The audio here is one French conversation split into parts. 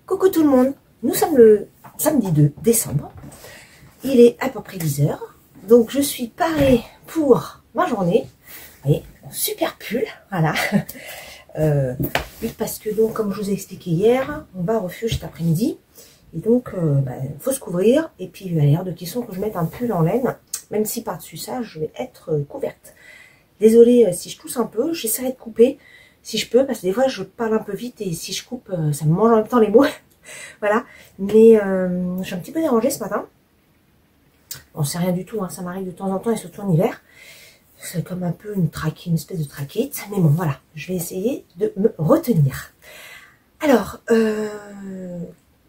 Coucou tout le monde, nous sommes le samedi 2 décembre, il est à peu près 10 heures, donc je suis parée pour ma journée. Vous voyez, super pull, voilà. Oui, parce que donc, comme je vous ai expliqué hier, on va au refuge cet après-midi, et donc faut se couvrir, et puis il y a l'air de question que je mette un pull en laine, même si par-dessus ça, je vais être couverte. Désolée si je tousse un peu, j'essaierai de couper si je peux, parce que des fois je parle un peu vite et si je coupe, ça me mange en même temps les mots. Voilà, mais je suis un petit peu dérangée ce matin. Bon, c'est rien du tout, hein, ça m'arrive de temps en temps et surtout en hiver. C'est comme un peu une espèce de trachite. Mais bon, voilà, je vais essayer de me retenir. Alors,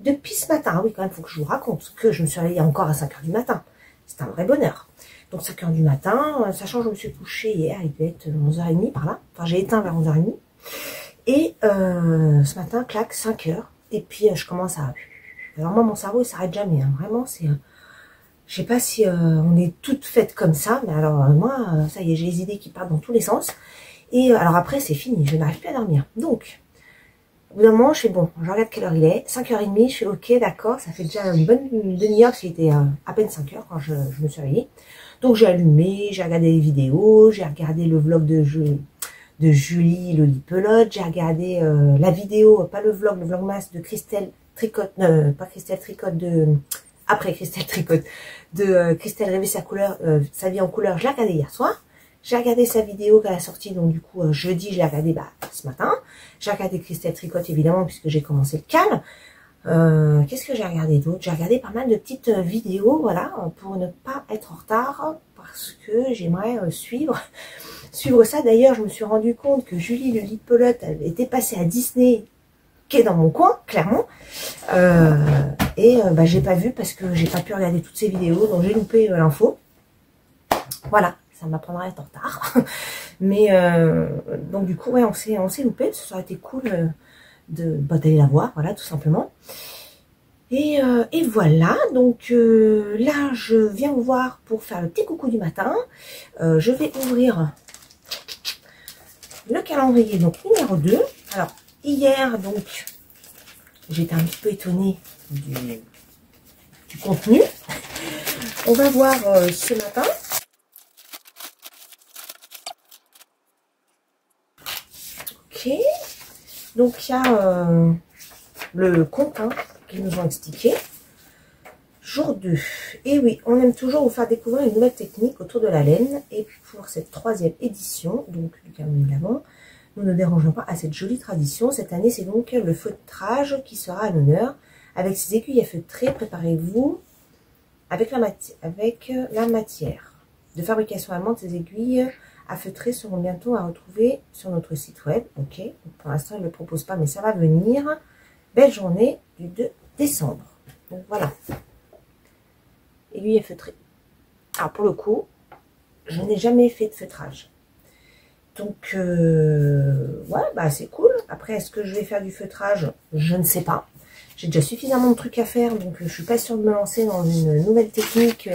depuis ce matin, oui, quand même, il faut que je vous raconte que je me suis réveillée encore à 5 h du matin. C'est un vrai bonheur. Donc 5 h du matin, sachant que je me suis couchée hier, il devait être 11 h 30 par là. Enfin, j'ai éteint vers 11 h 30. Et ce matin, clac, 5 h. Et puis, je commence à... Alors moi, mon cerveau, il s'arrête jamais. Hein. Vraiment, c'est... je sais pas si on est toutes faites comme ça. Mais alors, moi, ça y est, j'ai les idées qui partent dans tous les sens. Et alors après, c'est fini. Je n'arrive plus à dormir. Donc, au bout d'un moment, je fais bon. Je regarde quelle heure il est. 5 h 30. Je fais ok, d'accord. Ça fait déjà une bonne demi-heure. Parce qu'il était à peine 5 h quand je me suis réveillée. Donc, j'ai allumé. J'ai regardé les vidéos. J'ai regardé le vlog de Julie, le lipelote. J'ai regardé la vidéo, pas le vlogmas de Christelle Tricotte, pas Christelle Tricotte, après Christelle Tricotte, de Christelle Rêver sa vie en couleur. Je l'ai regardé hier soir. J'ai regardé sa vidéo qu'elle a sortie, donc du coup jeudi, je l'ai regardé ce matin. J'ai regardé Christelle Tricotte évidemment, puisque j'ai commencé le cal. Qu'est-ce que j'ai regardé d'autre? J'ai regardé pas mal de petites vidéos, voilà, pour ne pas être en retard, parce que j'aimerais suivre ça. D'ailleurs, je me suis rendu compte que Julie, le lipelote, elle était passée à Disney, qui est dans mon coin, clairement. J'ai pas vu parce que j'ai pas pu regarder toutes ces vidéos, donc j'ai loupé l'info. Voilà, ça m'apprendra à être en retard. Mais donc du coup, ouais, on s'est loupé. Ça aurait été cool d'aller la voir, voilà, tout simplement. Et voilà, donc là, je viens vous voir pour faire le petit coucou du matin. Je vais ouvrir le calendrier, donc numéro 2. Alors, hier, donc, j'étais un petit peu étonnée du contenu. On va voir ce matin. Ok. Donc, il y a le compte qu'ils nous ont expliqué. Jour 2. Et oui, on aime toujours vous faire découvrir une nouvelle technique autour de la laine. Et pour cette 3e édition, donc du calendrier de l'Avent, nous ne dérangeons pas à cette jolie tradition. Cette année, c'est donc le feutrage qui sera à l'honneur. Avec ces aiguilles à feutrer, préparez-vous avec la matière de fabrication allemande. Ces aiguilles à feutrer seront bientôt à retrouver sur notre site web. Ok, donc pour l'instant, il ne le propose pas, mais ça va venir. Belle journée du 2 décembre. Donc voilà. Aiguille à feutrer. Alors pour le coup, je n'ai jamais fait de feutrage. Donc, ouais, bah c'est cool. Après, est-ce que je vais faire du feutrage? Je ne sais pas. J'ai déjà suffisamment de trucs à faire, donc je suis pas sûre de me lancer dans une nouvelle technique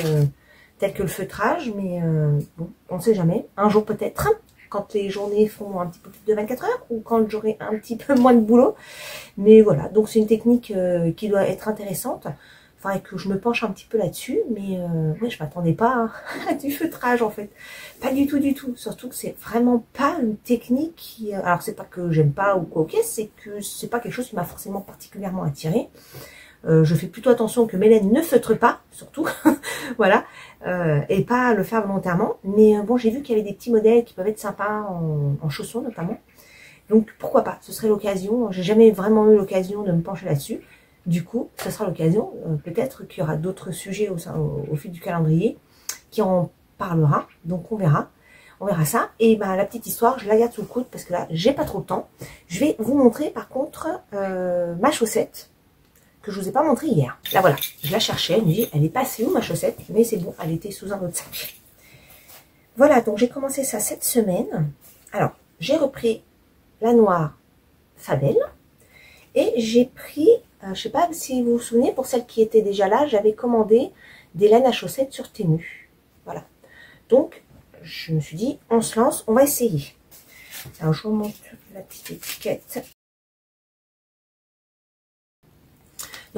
telle que le feutrage. Mais bon, on ne sait jamais. Un jour peut-être, quand les journées font un petit peu plus de 24 heures, ou quand j'aurai un petit peu moins de boulot. Mais voilà, donc c'est une technique qui doit être intéressante. Il faudrait que je me penche un petit peu là-dessus, mais ouais, je m'attendais pas à du feutrage en fait. Pas du tout, du tout. Surtout que c'est vraiment pas une technique qui... Alors c'est pas que j'aime pas ou quoi, ok, c'est que c'est pas quelque chose qui m'a forcément particulièrement attirée. Je fais plutôt attention que mes laines ne feutrent pas, surtout, voilà, et pas le faire volontairement. Mais bon, j'ai vu qu'il y avait des petits modèles qui peuvent être sympas en chaussons notamment. Donc pourquoi pas, ce serait l'occasion. J'ai jamais vraiment eu l'occasion de me pencher là-dessus. Du coup, ce sera l'occasion. Peut-être qu'il y aura d'autres sujets au fil du calendrier qui en parlera. Donc on verra. On verra ça. Et bah, la petite histoire, je la garde sous le coude parce que là, j'ai pas trop de temps. Je vais vous montrer par contre ma chaussette que je vous ai pas montrée hier. Là voilà, je la cherchais. Elle est passée où ma chaussette? Mais c'est bon, elle était sous un autre sac. Voilà, donc j'ai commencé ça cette semaine. Alors, j'ai repris la noire Fabel. Et j'ai pris, je ne sais pas si vous vous souvenez, pour celles qui étaient déjà là, j'avais commandé des laines à chaussettes sur Temu. Voilà. Donc, je me suis dit, on se lance, on va essayer. Alors, je vous montre la petite étiquette.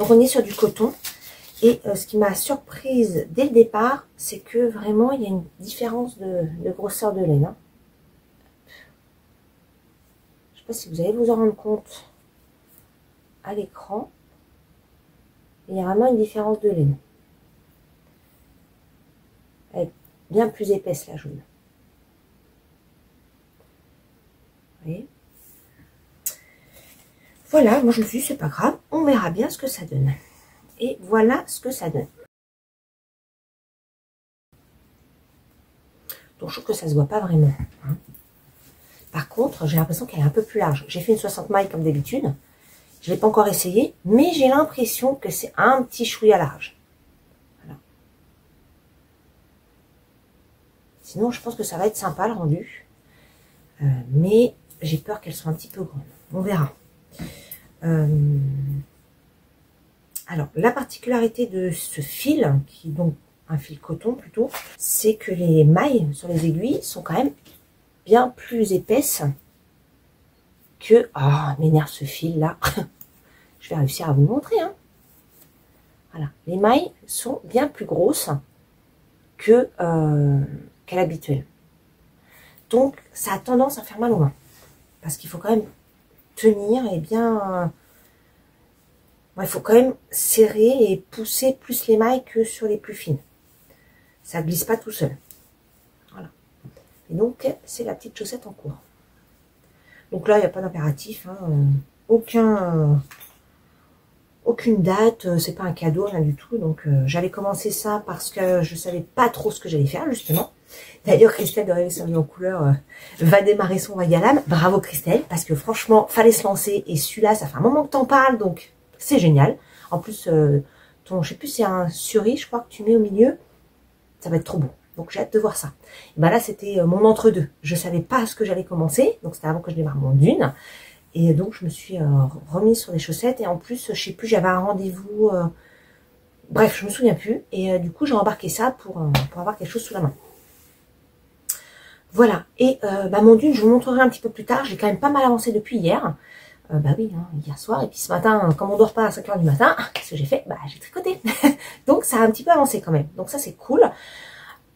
Donc on est sur du coton. Et ce qui m'a surprise dès le départ, c'est que vraiment il y a une différence de grosseur de laine. Hein. Je ne sais pas si vous allez vous en rendre compte à l'écran. Il y a vraiment une différence de laine. Elle est bien plus épaisse la jaune. Vous voyez? Voilà, moi je me suis dit c'est pas grave, on verra bien ce que ça donne. Et voilà ce que ça donne. Donc je trouve que ça se voit pas vraiment. Hein. Par contre, j'ai l'impression qu'elle est un peu plus large. J'ai fait une 60 mailles comme d'habitude. Je ne l'ai pas encore essayé, mais j'ai l'impression que c'est un petit chouïa large. Voilà. Sinon, je pense que ça va être sympa le rendu. Mais j'ai peur qu'elle soit un petit peu grande. On verra. Alors, la particularité de ce fil, qui est donc un fil coton plutôt, c'est que les mailles sur les aiguilles sont quand même bien plus épaisses que... Ah, m'énerve ce fil là. Je vais réussir à vous le montrer. Hein. Voilà, les mailles sont bien plus grosses que qu'à l'habituel. Donc, ça a tendance à faire mal aux mains. Parce qu'il faut quand même tenir et bien... il faut quand même serrer et pousser plus les mailles que sur les plus fines. Ça glisse pas tout seul. Voilà. Et donc, c'est la petite chaussette en cours. Donc là, il n'y a pas d'impératif. Hein, aucune date. C'est pas un cadeau, rien du tout. Donc, j'avais commencé ça parce que je savais pas trop ce que j'allais faire, justement. D'ailleurs, Christelle de Rêver sa vie en couleur va démarrer son voyage à l'âme. Bravo Christelle, parce que franchement, fallait se lancer. Et celui-là, ça fait un moment que t'en parles, donc... C'est génial. En plus, je sais plus si c'est un suri, je crois que tu mets au milieu. Ça va être trop beau. Donc, j'ai hâte de voir ça. Et ben là, c'était mon entre-deux. Je savais pas ce que j'allais commencer. Donc, c'était avant que je démarre mon dune. Et donc, je me suis remise sur des chaussettes. Et en plus, je sais plus, j'avais un rendez-vous. Bref, je me souviens plus. Et du coup, j'ai embarqué ça pour avoir quelque chose sous la main. Voilà. Et mon dune, je vous montrerai un petit peu plus tard. J'ai quand même pas mal avancé depuis hier. Bah oui, hein, hier soir, et puis ce matin, comme on dort pas à 5 h du matin, qu'est-ce que j'ai fait? Bah j'ai tricoté. Donc ça a un petit peu avancé quand même. Donc ça c'est cool.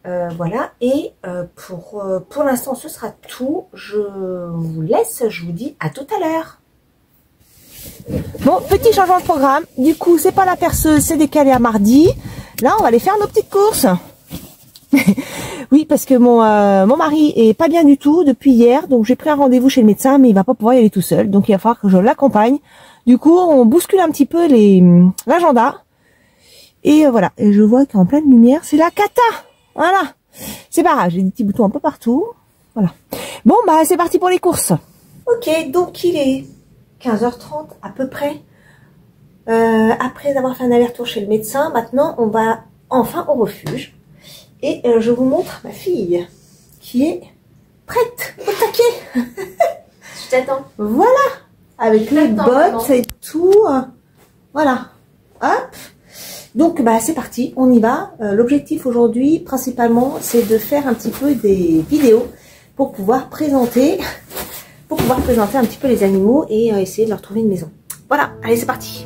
Voilà, et pour l'instant ce sera tout. Je vous laisse, je vous dis à tout à l'heure. Bon, petit changement de programme. Du coup, c'est pas la perceuse, c'est décalé à mardi. Là, on va aller faire nos petites courses. Oui, parce que mon mari est pas bien du tout depuis hier, donc j'ai pris un rendez-vous chez le médecin, mais il va pas pouvoir y aller tout seul, donc il va falloir que je l'accompagne. Du coup, on bouscule un petit peu l'agenda, et voilà. Et je vois qu'en pleine lumière, c'est la cata. Voilà, c'est pas grave, j'ai des petits boutons un peu partout. Voilà. Bon, bah c'est parti pour les courses. Ok, donc il est 15h30 à peu près. Après avoir fait un aller-retour chez le médecin, maintenant on va enfin au refuge. Et je vous montre ma fille qui est prête au taquet. Je t'attends. Voilà, avec les bottes et tout. Voilà. Hop. Donc bah c'est parti, on y va. L'objectif aujourd'hui principalement c'est de faire un petit peu des vidéos pour pouvoir présenter un petit peu les animaux et essayer de leur trouver une maison. Voilà, allez c'est parti.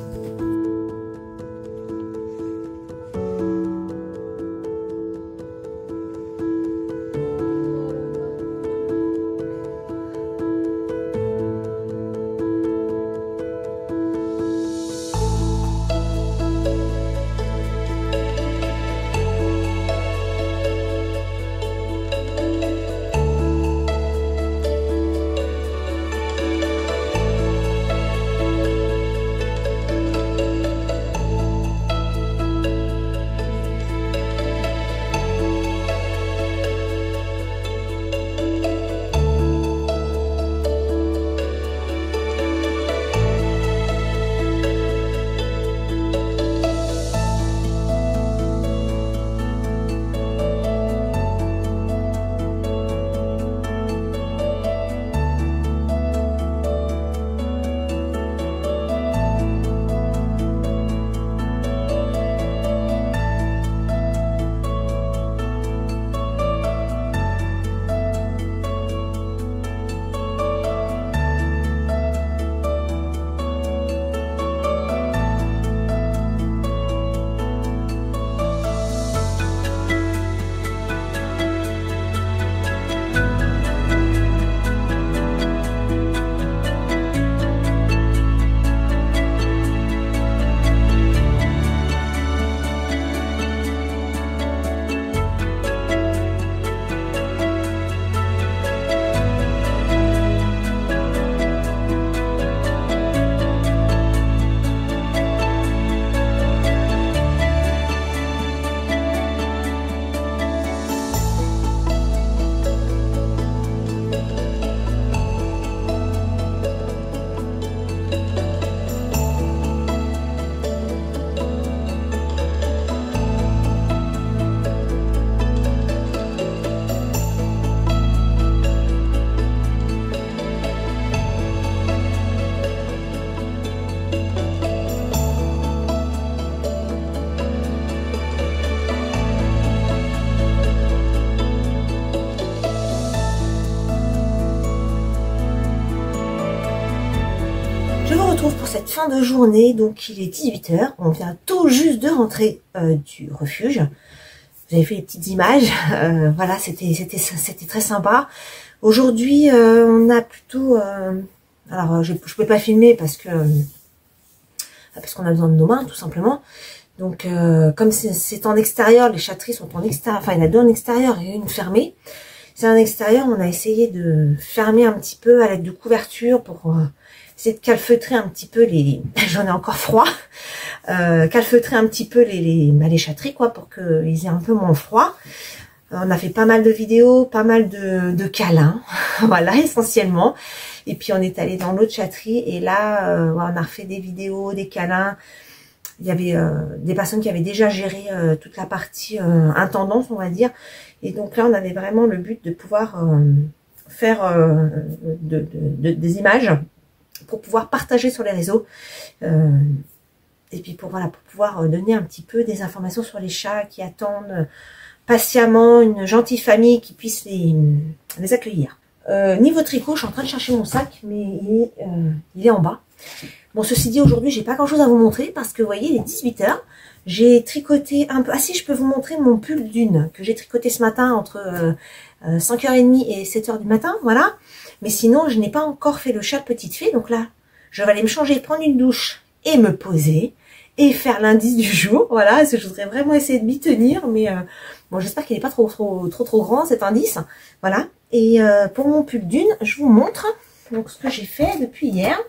Je vous retrouve pour cette fin de journée, donc il est 18 h, on vient tout juste de rentrer du refuge. Vous avez fait les petites images, voilà, c'était très sympa. Aujourd'hui, on a plutôt, alors je peux pas filmer parce qu'on a besoin de nos mains tout simplement. Donc comme c'est en extérieur, les chatteries sont en extérieur, enfin il y en a deux en extérieur et une fermée. C'est en extérieur, on a essayé de fermer un petit peu à l'aide de couverture pour essayer de calfeutrer un petit peu les j'en ai encore froid, calfeutrer un petit peu les chatteries quoi, pour qu'ils aient un peu moins froid. On a fait pas mal de vidéos, pas mal de câlins, voilà, essentiellement. Et puis on est allé dans l'autre chatterie et là on a refait des vidéos, des câlins. Il y avait des personnes qui avaient déjà géré toute la partie intendance, on va dire. Et donc là, on avait vraiment le but de pouvoir faire des images pour pouvoir partager sur les réseaux. Et puis pour pouvoir donner un petit peu des informations sur les chats qui attendent patiemment une gentille famille qui puisse les accueillir. Niveau tricot, je suis en train de chercher mon sac, mais il est en bas. Bon, ceci dit, aujourd'hui, j'ai pas grand chose à vous montrer parce que, vous voyez, il est 18 h. J'ai tricoté un peu... Ah si, je peux vous montrer mon pull d'une que j'ai tricoté ce matin entre 5h30 et 7h du matin, voilà. Mais sinon, je n'ai pas encore fait le chat de petite fée. Donc là, je vais aller me changer, prendre une douche et me poser et faire l'indice du jour. Voilà, parce que je voudrais vraiment essayer de m'y tenir. Mais bon, j'espère qu'il n'est pas trop grand, cet indice. Voilà. Et pour mon pull d'une, je vous montre donc ce que j'ai fait depuis hier.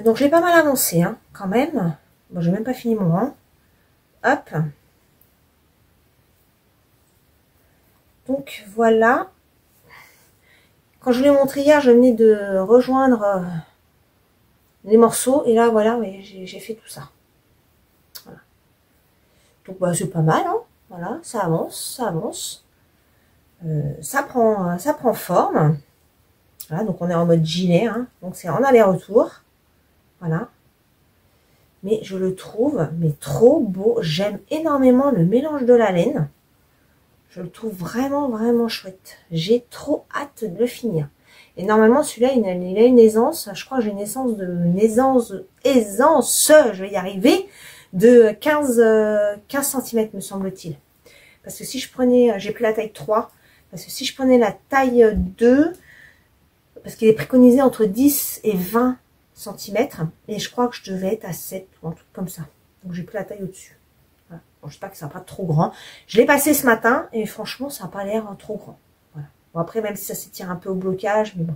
Donc je l'ai pas mal avancé hein, quand même. Bon, j'ai même pas fini mon rang. Hop. Donc voilà. Quand je vous l'ai montré hier, je venais de rejoindre les morceaux. Et là voilà, j'ai fait tout ça. Voilà. Donc bah, c'est pas mal. Hein. Voilà, ça avance, ça avance. Ça prend forme. Voilà, donc on est en mode gilet. Hein. Donc c'est en aller-retour. Voilà. Mais je le trouve mais trop beau. J'aime énormément le mélange de la laine. Je le trouve vraiment chouette. J'ai trop hâte de le finir. Et normalement celui-là il a une aisance. Je crois que j'ai une aisance, je vais y arriver, de 15 cm me semble-t-il. Parce que si je prenais, j'ai pris la taille 3. Parce que si je prenais la taille 2, parce qu'il est préconisé entre 10 et 20 cm, et je crois que je devais être à 7 ou un truc comme ça. Donc j'ai pris la taille au-dessus. Voilà. Bon, j'espère que ça va pas trop grand. Je l'ai passé ce matin et franchement ça n'a pas l'air trop grand. Voilà. Bon après même si ça s'étire un peu au blocage, mais bon.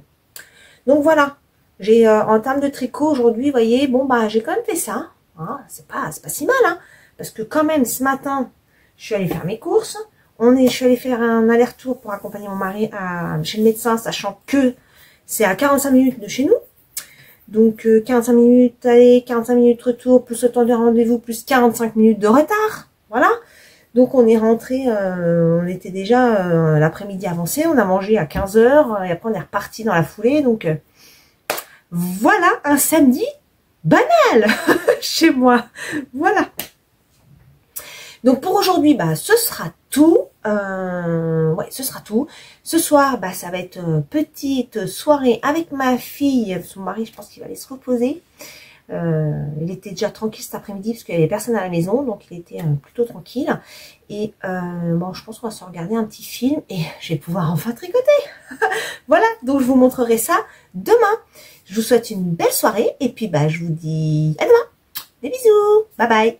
Donc voilà. J'ai en termes de tricot aujourd'hui, vous voyez, bon bah j'ai quand même fait ça. Hein. C'est pas si mal, hein. Parce que quand même ce matin, je suis allée faire mes courses. Je suis allée faire un aller-retour pour accompagner mon mari chez le médecin, sachant que c'est à 45 minutes de chez nous. Donc 45 minutes aller, 45 minutes retour, plus le temps du rendez-vous, plus 45 minutes de retard. Voilà. Donc on est rentré, on était déjà l'après-midi avancé, on a mangé à 15 h et après on est reparti dans la foulée. Donc voilà un samedi banal chez moi. Voilà. Donc pour aujourd'hui, bah ce sera tout. Ouais, ce sera tout. Ce soir, bah ça va être petite soirée avec ma fille. Son mari, je pense qu'il va aller se reposer. Il était déjà tranquille cet après-midi parce qu'il y avait personne à la maison, donc il était plutôt tranquille. Et bon, je pense qu'on va se regarder un petit film et je vais pouvoir enfin tricoter. Voilà, donc je vous montrerai ça demain. Je vous souhaite une belle soirée et puis bah je vous dis à demain. Des bisous, bye bye.